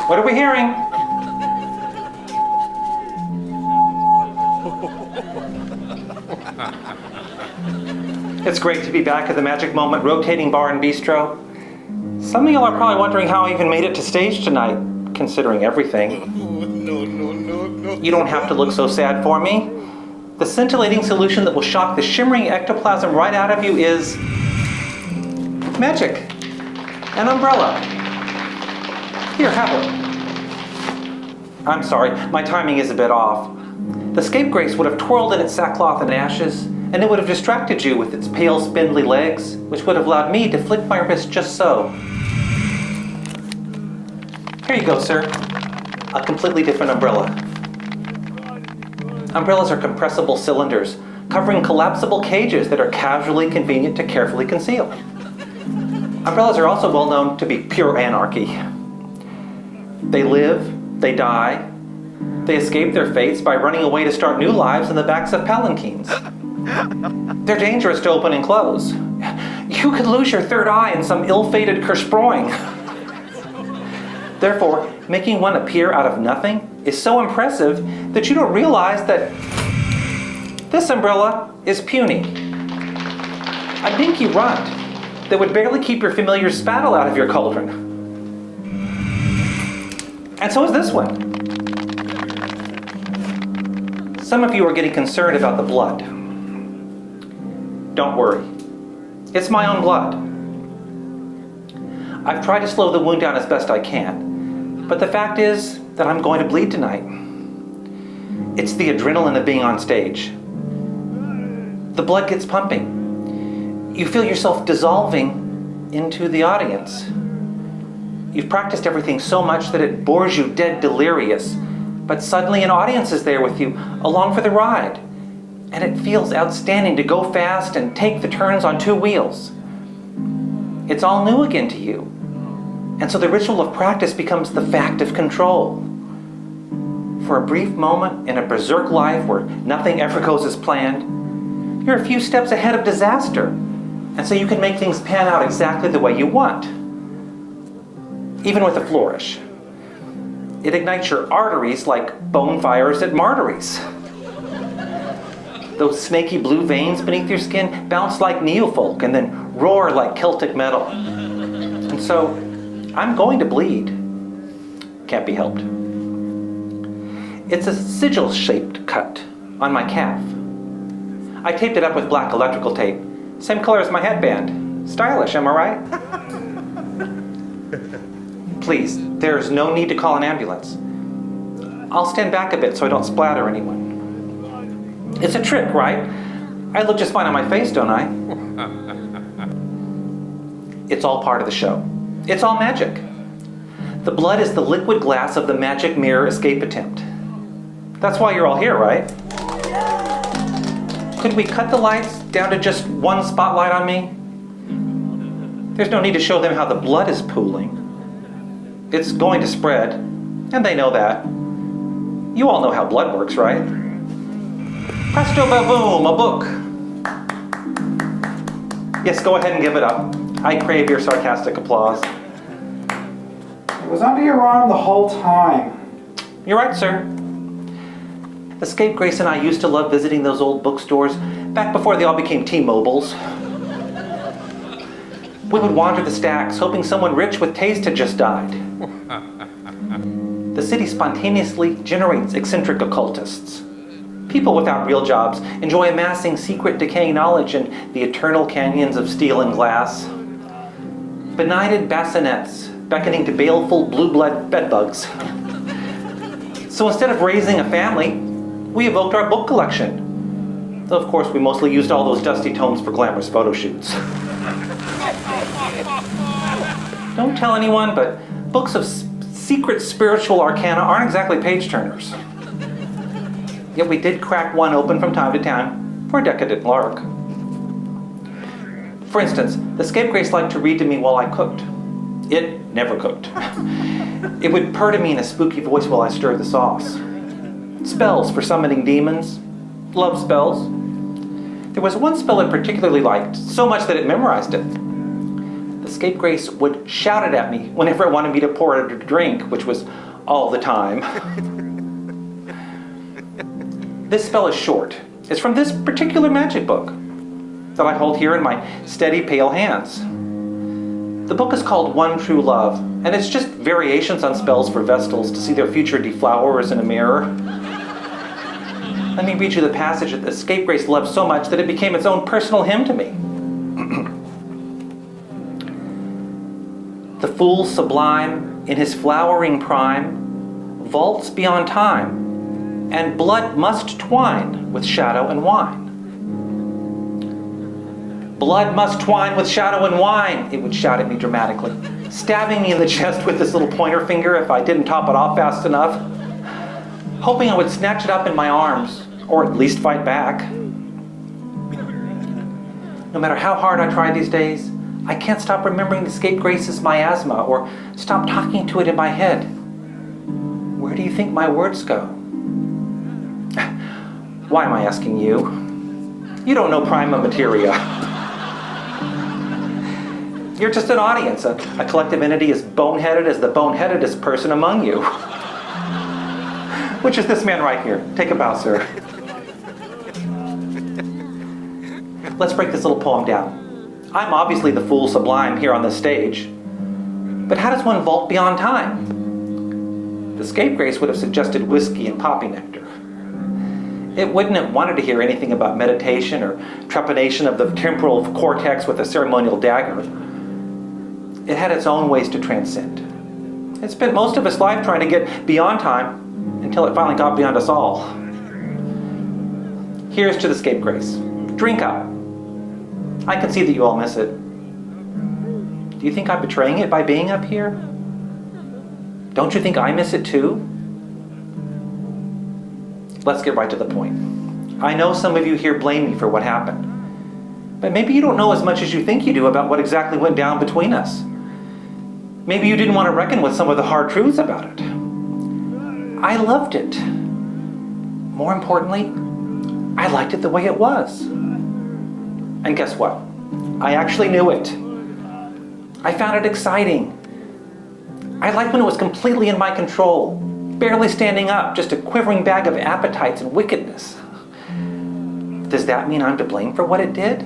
What are we hearing? It's great to be back at the Magic Moment Rotating Bar and Bistro. Some of y'all are probably wondering how I even made it to stage tonight, considering everything. No. You don't have to look so sad for me. The scintillating solution that will shock the shimmering ectoplasm right out of you is magic. An umbrella. Here, have it. I'm sorry, my timing is a bit off. The scapegrace would have twirled in its sackcloth and ashes, and it would have distracted you with its pale, spindly legs, which would have allowed me to flick my wrist just so. Here you go, sir. A completely different umbrella. Umbrellas are compressible cylinders, covering collapsible cages that are casually convenient to carefully conceal. Umbrellas are also well known to be pure anarchy. They live, they die, they escape their fates by running away to start new lives in the backs of palanquins. They're dangerous to open and close. You could lose your third eye in some ill-fated kersproing. Therefore, making one appear out of nothing is so impressive that you don't realize that this umbrella is puny. A dinky runt that would barely keep your familiar spattle out of your cauldron. And so is this one. Some of you are getting concerned about the blood. Don't worry. It's my own blood. I've tried to slow the wound down as best I can, but the fact is that I'm going to bleed tonight. It's the adrenaline of being on stage. The blood gets pumping. You feel yourself dissolving into the audience. You've practiced everything so much that it bores you dead delirious, but suddenly an audience is there with you, along for the ride. And it feels outstanding to go fast and take the turns on two wheels. It's all new again to you. And so the ritual of practice becomes the fact of control. For a brief moment in a berserk life where nothing ever goes as planned, you're a few steps ahead of disaster. And so you can make things pan out exactly the way you want. Even with a flourish. It ignites your arteries like bonfires at Martyries. Those snaky blue veins beneath your skin bounce like neofolk and then roar like Celtic metal. And so, I'm going to bleed. Can't be helped. It's a sigil-shaped cut on my calf. I taped it up with black electrical tape. Same color as my headband. Stylish, am I right? Please, there's no need to call an ambulance. I'll stand back a bit so I don't splatter anyone. It's a trick, right? I look just fine on my face, don't I? It's all part of the show. It's all magic. The blood is the liquid glass of the magic mirror escape attempt. That's why you're all here, right? Could we cut the lights down to just one spotlight on me? There's no need to show them how the blood is pooling. It's going to spread, and they know that. You all know how blood works, right? Presto baboom, a book. Yes, go ahead and give it up. I crave your sarcastic applause. It was under your arm the whole time. You're right, sir. The scapegrace and I used to love visiting those old bookstores back before they all became T-Mobiles. We would wander the stacks, hoping someone rich with taste had just died. The city spontaneously generates eccentric occultists. People without real jobs enjoy amassing secret decaying knowledge in the eternal canyons of steel and glass. Benighted bassinets beckoning to baleful blue blood bedbugs. So instead of raising a family, we evoked our book collection. Though of course we mostly used all those dusty tomes for glamorous photo shoots. Don't tell anyone, but books of secret spiritual arcana aren't exactly page-turners. Yet we did crack one open from time to time for a decadent lark. For instance, the scapegrace liked to read to me while I cooked. It never cooked. It would purr to me in a spooky voice while I stirred the sauce. Spells for summoning demons. Love spells. There was one spell it particularly liked, so much that it memorized it. The the scapegrace would shout it at me whenever it wanted me to pour it a drink, which was all the time. This spell is short. It's from this particular magic book that I hold here in my steady, pale hands. The book is called One True Love, and it's just variations on spells for Vestals to see their future deflowers in a mirror. Let me read you the passage that the scapegrace loved so much that it became its own personal hymn to me. The fool sublime, in his flowering prime, vaults beyond time, and blood must twine with shadow and wine. Blood must twine with shadow and wine, it would shout at me dramatically, stabbing me in the chest with this little pointer finger if I didn't top it off fast enough, hoping I would snatch it up in my arms, or at least fight back. No matter how hard I try these days, I can't stop remembering the scapegrace's miasma or stop talking to it in my head. Where do you think my words go? Why am I asking you? You don't know prima materia. You're just an audience, a collective entity as boneheaded as the boneheadedest person among you. Which is this man right here. Take a bow, sir. Let's break this little poem down. I'm obviously the fool sublime here on the stage. But how does one vault beyond time? The scapegrace would have suggested whiskey and poppy nectar. It wouldn't have wanted to hear anything about meditation or trepanation of the temporal cortex with a ceremonial dagger. It had its own ways to transcend. It spent most of its life trying to get beyond time until it finally got beyond us all. Here's to the scapegrace. Drink up. I can see that you all miss it. Do you think I'm betraying it by being up here? Don't you think I miss it too? Let's get right to the point. I know some of you here blame me for what happened, but maybe you don't know as much as you think you do about what exactly went down between us. Maybe you didn't want to reckon with some of the hard truths about it. I loved it. More importantly, I liked it the way it was. And guess what? I actually knew it. I found it exciting. I liked when it was completely in my control, barely standing up, just a quivering bag of appetites and wickedness. Does that mean I'm to blame for what it did?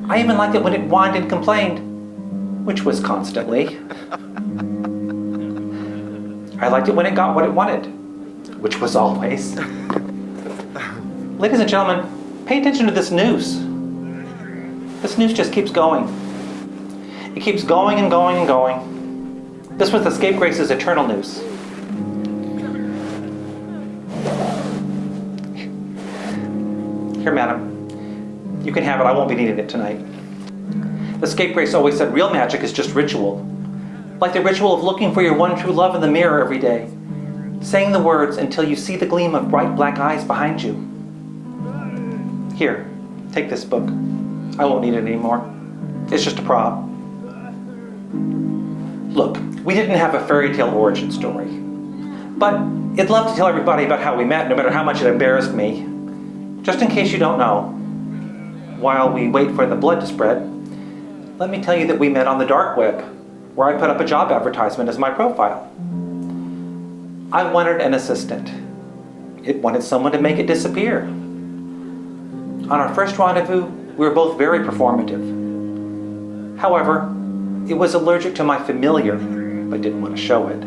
I even liked it when it whined and complained, which was constantly. I liked it when it got what it wanted, which was always. Ladies and gentlemen, pay attention to this noose. This noose just keeps going. It keeps going and going and going. This was the scapegrace's eternal noose. Here, madam. You can have it. I won't be needing it tonight. The scapegrace always said real magic is just ritual. Like the ritual of looking for your one true love in the mirror every day. Saying the words until you see the gleam of bright black eyes behind you. Here, take this book. I won't need it anymore. It's just a prop. Look, we didn't have a fairy tale origin story. But I'd love to tell everybody about how we met, no matter how much it embarrassed me. Just in case you don't know, while we wait for the blood to spread, let me tell you that we met on the dark web, where I put up a job advertisement as my profile. I wanted an assistant. It wanted someone to make it disappear. On our first rendezvous, we were both very performative. However, it was allergic to my familiar, but didn't want to show it.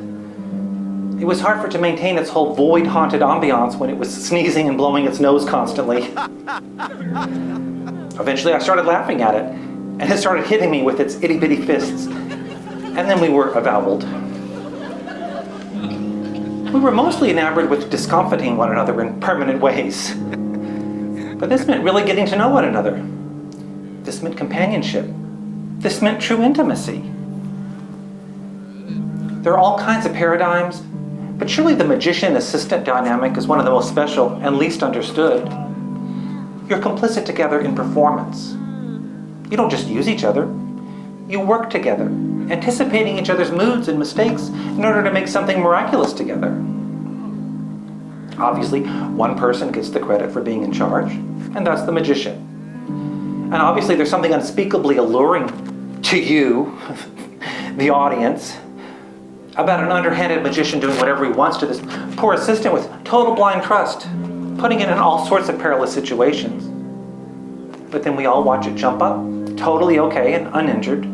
It was hard for it to maintain its whole void-haunted ambiance when it was sneezing and blowing its nose constantly. Eventually, I started laughing at it, and it started hitting me with its itty-bitty fists. And then we were avowed. We were mostly enamored with discomfiting one another in permanent ways. But this meant really getting to know one another. This meant companionship. This meant true intimacy. There are all kinds of paradigms, but surely the magician-assistant dynamic is one of the most special and least understood. You're complicit together in performance. You don't just use each other. You work together, anticipating each other's moods and mistakes in order to make something miraculous together. Obviously, one person gets the credit for being in charge, and that's the magician. And obviously there's something unspeakably alluring to you, the audience, about an underhanded magician doing whatever he wants to this poor assistant with total blind trust, putting it in all sorts of perilous situations. But then we all watch it jump up, totally okay and uninjured,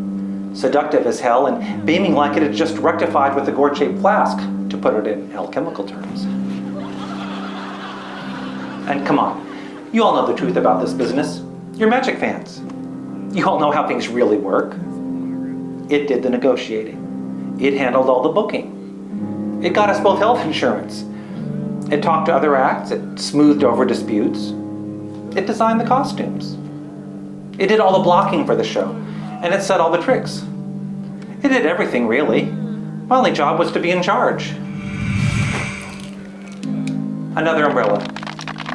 seductive as hell, and beaming like it had just rectified with a gourd-shaped flask, to put it in alchemical terms. And come on, you all know the truth about this business. You're magic fans. You all know how things really work. It did the negotiating. It handled all the booking. It got us both health insurance. It talked to other acts. It smoothed over disputes. It designed the costumes. It did all the blocking for the show. And it set all the tricks. It did everything, really. My only job was to be in charge. Another umbrella.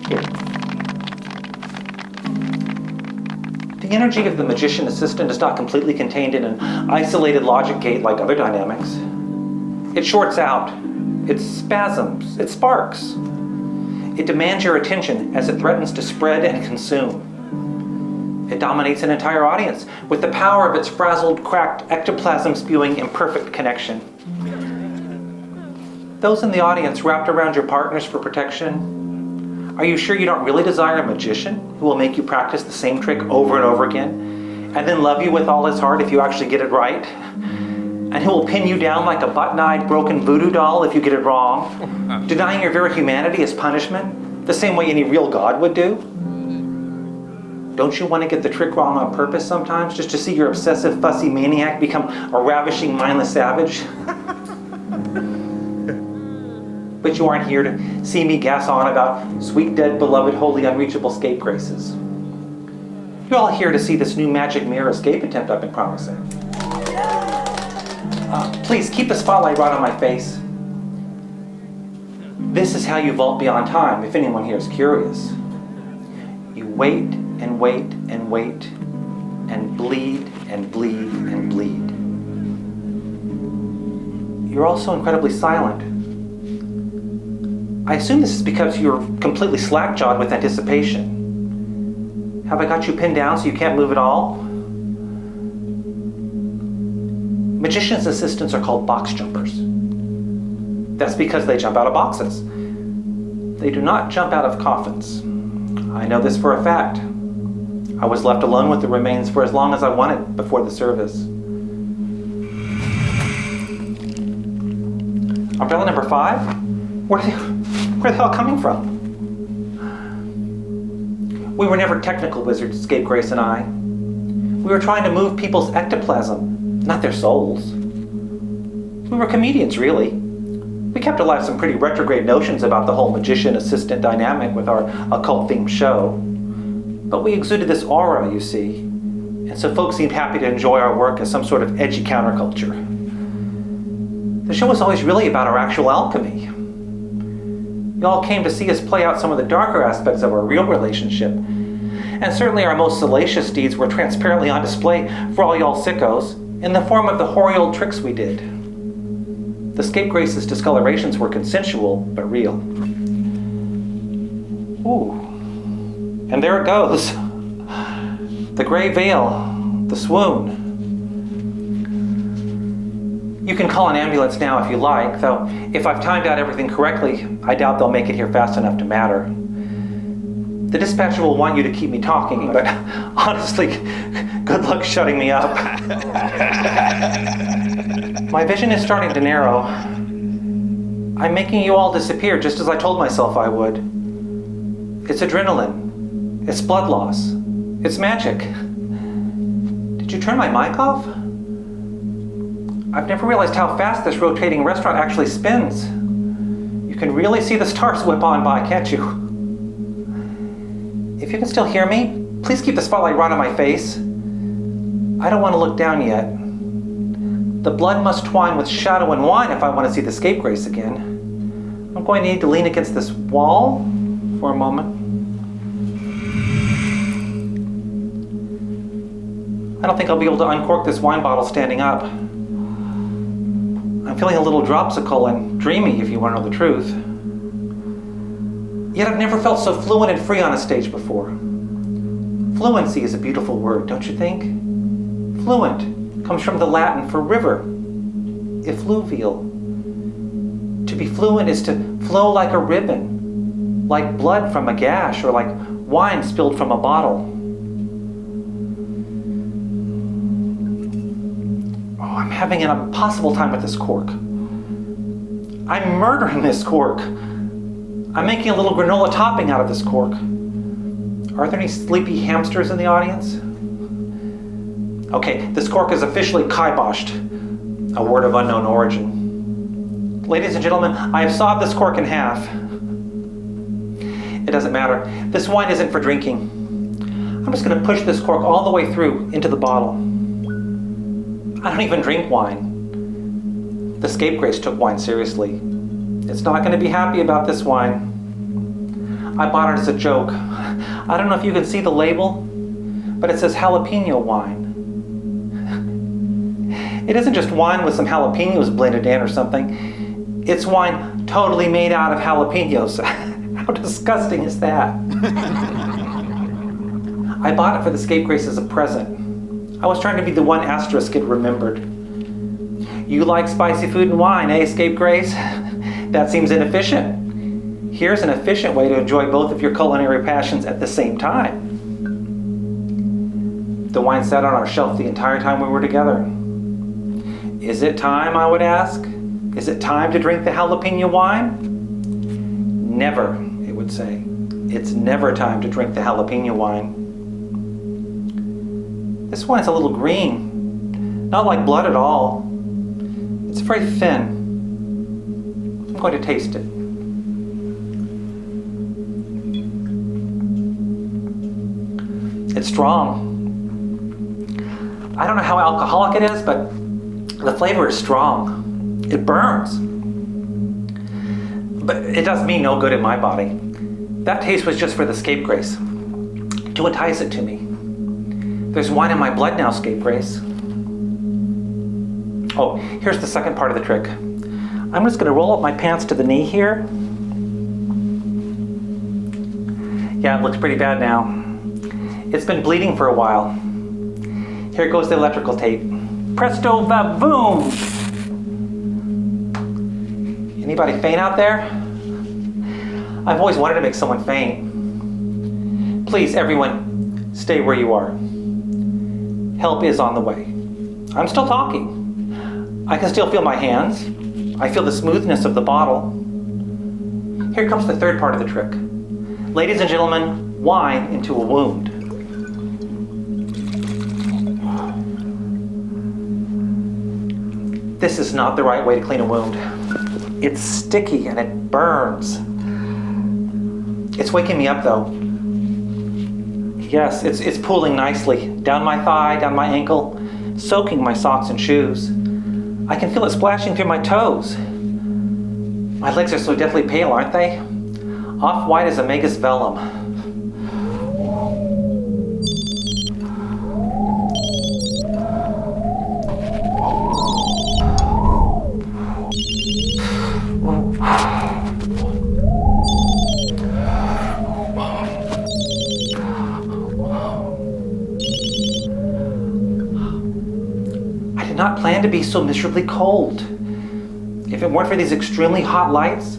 Here. The energy of the magician assistant is not completely contained in an isolated logic gate like other dynamics. It shorts out. It spasms. It sparks. It demands your attention as it threatens to spread and consume. It dominates an entire audience with the power of its frazzled, cracked, ectoplasm-spewing, imperfect connection. Those in the audience wrapped around your partners for protection, are you sure you don't really desire a magician who will make you practice the same trick over and over again, and then love you with all his heart if you actually get it right? And who will pin you down like a button-eyed, broken voodoo doll if you get it wrong, denying your very humanity as punishment, the same way any real god would do? Don't you want to get the trick wrong on purpose sometimes, just to see your obsessive, fussy maniac become a ravishing, mindless savage? But you aren't here to see me gas on about sweet, dead, beloved, holy, unreachable scapegraces. You're all here to see this new magic mirror escape attempt I've been promising. Please, keep the spotlight right on my face. This is how you vault beyond time, if anyone here is curious. You wait and wait and wait and bleed and bleed and bleed. You're also incredibly silent. I assume this is because you're completely slack-jawed with anticipation. Have I got you pinned down so you can't move at all? Magicians' assistants are called box jumpers. That's because they jump out of boxes. They do not jump out of coffins. I know this for a fact. I was left alone with the remains for as long as I wanted before the service. Umbrella number 5? Where the hell coming from? We were never technical wizards, Scapegrace and I. We were trying to move people's ectoplasm, not their souls. We were comedians, really. We kept alive some pretty retrograde notions about the whole magician-assistant dynamic with our occult-themed show. But we exuded this aura, you see, and so folks seemed happy to enjoy our work as some sort of edgy counterculture. The show was always really about our actual alchemy. You all came to see us play out some of the darker aspects of our real relationship, and certainly our most salacious deeds were transparently on display for all y'all sickos in the form of the hoary old tricks we did. The Scapegrace's discolorations were consensual, but real. Ooh. And there it goes. The gray veil, the swoon. You can call an ambulance now if you like, though if I've timed out everything correctly, I doubt they'll make it here fast enough to matter. The dispatcher will want you to keep me talking, but honestly, good luck shutting me up. My vision is starting to narrow. I'm making you all disappear just as I told myself I would. It's adrenaline. It's blood loss. It's magic. Did you turn my mic off? I've never realized how fast this rotating restaurant actually spins. You can really see the stars whip on by, can't you? If you can still hear me, please keep the spotlight right on my face. I don't want to look down yet. The blood must twine with shadow and wine if I want to see the Scapegrace again. I'm going to need to lean against this wall for a moment. I don't think I'll be able to uncork this wine bottle standing up. I'm feeling a little dropsical and dreamy, if you want to know the truth. Yet I've never felt so fluent and free on a stage before. Fluency is a beautiful word, don't you think? Fluent comes from the Latin for river, effluvial. To be fluent is to flow like a ribbon, like blood from a gash, or like wine spilled from a bottle. Oh, I'm having an impossible time with this cork. I'm murdering this cork. I'm making a little granola topping out of this cork. Are there any sleepy hamsters in the audience? Okay, this cork is officially kiboshed, a word of unknown origin. Ladies and gentlemen, I have sawed this cork in half. It doesn't matter. This wine isn't for drinking. I'm just going to push this cork all the way through into the bottle. I don't even drink wine. The scapegrace took wine seriously. It's not going to be happy about this wine. I bought it as a joke. I don't know if you can see the label, but it says jalapeno wine. It isn't just wine with some jalapenos blended in or something. It's wine totally made out of jalapenos. How disgusting is that? I bought it for the scapegrace as a present. I was trying to be the one asterisk it remembered. You like spicy food and wine, eh, scapegrace? That seems inefficient. Here's an efficient way to enjoy both of your culinary passions at the same time. The wine sat on our shelf the entire time we were together. Is it time, I would ask? Is it time to drink the jalapeno wine? Never, it would say. It's never time to drink the jalapeno wine. This wine's a little green. Not like blood at all. It's very thin. I'm going to taste it. It's strong. I don't know how alcoholic it is, but the flavor is strong. It burns. But it does me no good in my body. That taste was just for the scapegrace, to entice it to me. There's wine in my blood now, scapegrace. Oh, here's the second part of the trick. I'm just going to roll up my pants to the knee here. Yeah, it looks pretty bad now. It's been bleeding for a while. Here goes the electrical tape. Presto va-boom! Anybody faint out there? I've always wanted to make someone faint. Please, everyone, stay where you are. Help is on the way. I'm still talking. I can still feel my hands. I feel the smoothness of the bottle. Here comes the third part of the trick. Ladies and gentlemen, wine into a wound. This is not the right way to clean a wound. It's sticky and it burns. It's waking me up though. Yes, it's pooling nicely. Down my thigh, down my ankle, soaking my socks and shoes. I can feel it splashing through my toes. My legs are so deathly pale, aren't they? Off-white as a magus vellum. I did not plan to be so miserably cold. If it weren't for these extremely hot lights,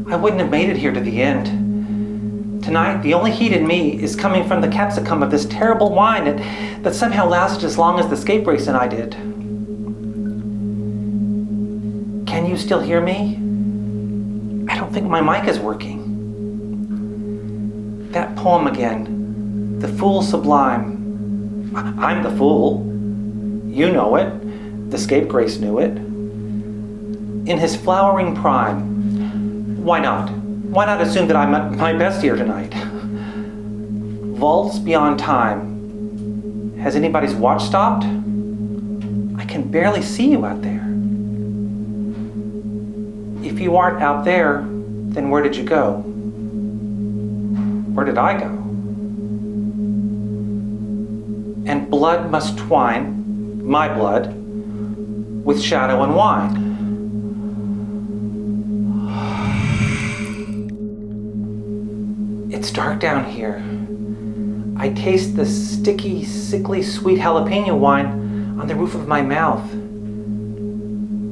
I wouldn't have made it here to the end. Tonight, the only heat in me is coming from the capsicum of this terrible wine that somehow lasted as long as the scapegrace and I did. Can you still hear me? I don't think my mic is working. That poem again, The Fool Sublime. I'm the fool. You know it. The scapegrace knew it. In his flowering prime. Why not? Why not assume that I'm at my best here tonight? Vaults beyond time. Has anybody's watch stopped? I can barely see you out there. If you aren't out there, then where did you go? Where did I go? And blood must twine, my blood, with shadow and wine. It's dark down here. I taste the sticky, sickly, sweet jalapeno wine on the roof of my mouth.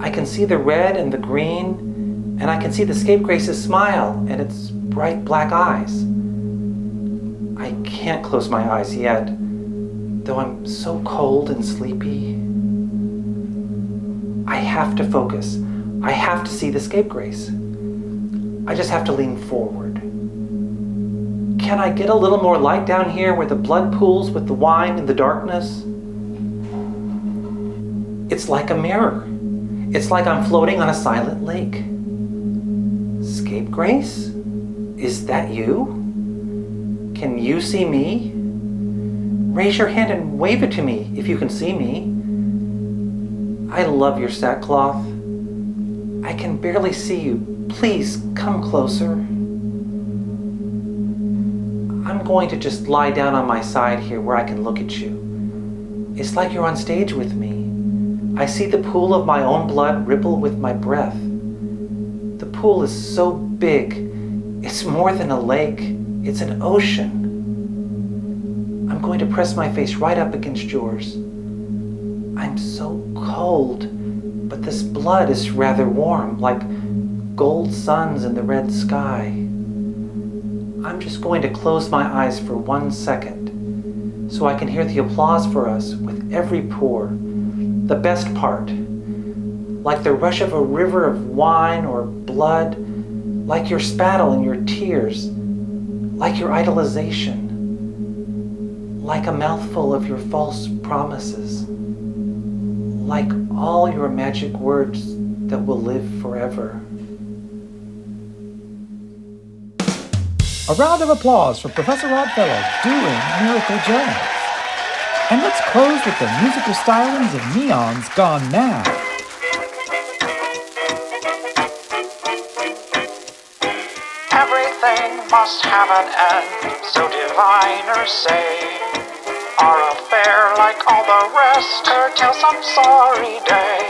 I can see the red and the green, and I can see the scapegrace's smile and its bright black eyes. I can't close my eyes yet, though I'm so cold and sleepy. I have to focus. I have to see the scapegrace. I just have to lean forward. Can I get a little more light down here where the blood pools with the wine in the darkness? It's like a mirror. It's like I'm floating on a silent lake. Scapegrace? Is that you? Can you see me? Raise your hand and wave it to me if you can see me. I love your sackcloth. I can barely see you. Please come closer. I'm going to just lie down on my side here where I can look at you. It's like you're on stage with me. I see the pool of my own blood ripple with my breath. The pool is so big. It's more than a lake. It's an ocean. I'm going to press my face right up against yours. I'm so cold, but this blood is rather warm, like gold suns in the red sky. I'm just going to close my eyes for 1 second so I can hear the applause for us with every pore. The best part, like the rush of a river of wine or blood, like your spattle and your tears, like your idolization, like a mouthful of your false promises, like all your magic words that will live forever. A round of applause for Professor Oddfellow doing Miracle Jazz. And let's close with the musical stylings of Neon's Gone Mad. Everything must have an end, so diviners say. Our affair, like all the rest, her till some sorry day.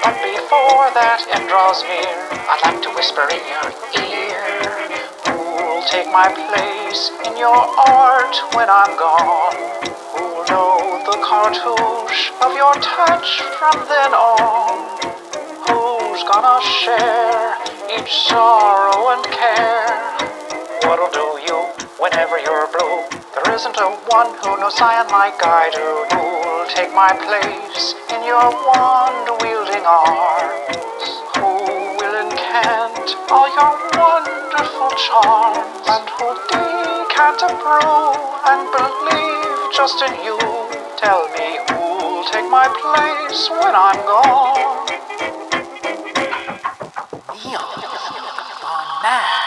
But before that end draws near, I'd like to whisper in your ear, who'll take my place in your art when I'm gone? Who'll know the cartouche of your touch from then on? Who's gonna share each sorrow and care? What'll do you whenever you're blue? There isn't a one who knows Zion like I do. Who'll take my place in your wand-wielding arms? Who will incant all your wonderful charms? And who'll decant a brew and believe just in you? Tell me who'll take my place when I'm gone? Neon, gone mad.